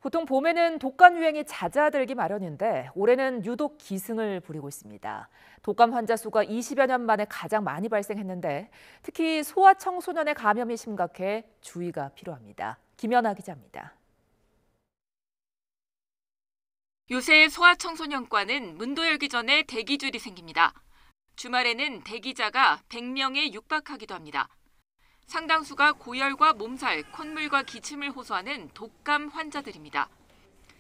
보통 봄에는 독감 유행이 잦아들기 마련인데 올해는 유독 기승을 부리고 있습니다. 독감 환자 수가 20여 년 만에 가장 많이 발생했는데 특히 소아청소년의 감염이 심각해 주의가 필요합니다. 김연아 기자입니다. 요새 소아청소년과는 문도 열기 전에 대기줄이 생깁니다. 주말에는 대기자가 100명에 육박하기도 합니다. 상당수가 고열과 몸살, 콧물과 기침을 호소하는 독감 환자들입니다.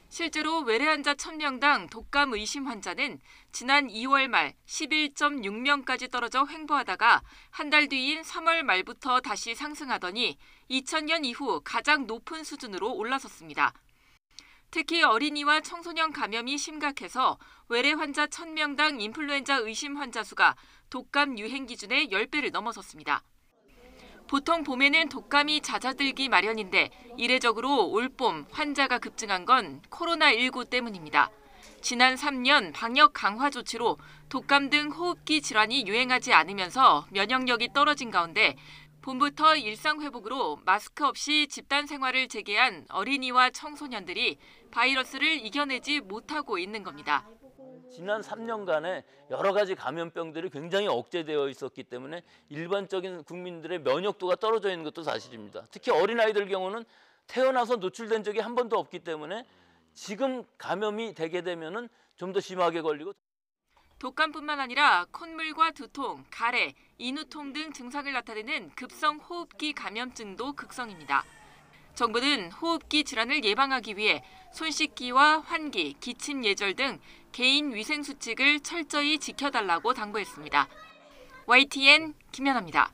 실제로 외래 환자 1000명당 독감 의심 환자는 지난 2월 말 11.6명까지 떨어져 횡보하다가 한 달 뒤인 3월 말부터 다시 상승하더니 2000년 이후 가장 높은 수준으로 올라섰습니다. 특히 어린이와 청소년 감염이 심각해서 외래 환자 1000명당 인플루엔자 의심 환자 수가 독감 유행 기준의 10배를 넘어섰습니다. 보통 봄에는 독감이 잦아들기 마련인데 이례적으로 올봄 환자가 급증한 건 코로나19 때문입니다. 지난 3년 방역 강화 조치로 독감 등 호흡기 질환이 유행하지 않으면서 면역력이 떨어진 가운데 봄부터 일상 회복으로 마스크 없이 집단 생활을 재개한 어린이와 청소년들이 바이러스를 이겨내지 못하고 있는 겁니다. 지난 3년간에 여러 가지 감염병들이 굉장히 억제되어 있었기 때문에 일반적인 국민들의 면역도가 떨어져 있는 것도 사실입니다. 특히 어린아이들 경우는 태어나서 노출된 적이 한 번도 없기 때문에 지금 감염이 되게 되면은 좀 더 심하게 걸리고 독감뿐만 아니라 콧물과 두통, 가래, 인후통 등 증상을 나타내는 급성 호흡기 감염증도 극성입니다. 정부는 호흡기 질환을 예방하기 위해 손 씻기와 환기, 기침 예절 등 개인 위생 수칙을 철저히 지켜달라고 당부했습니다. YTN 김연아입니다.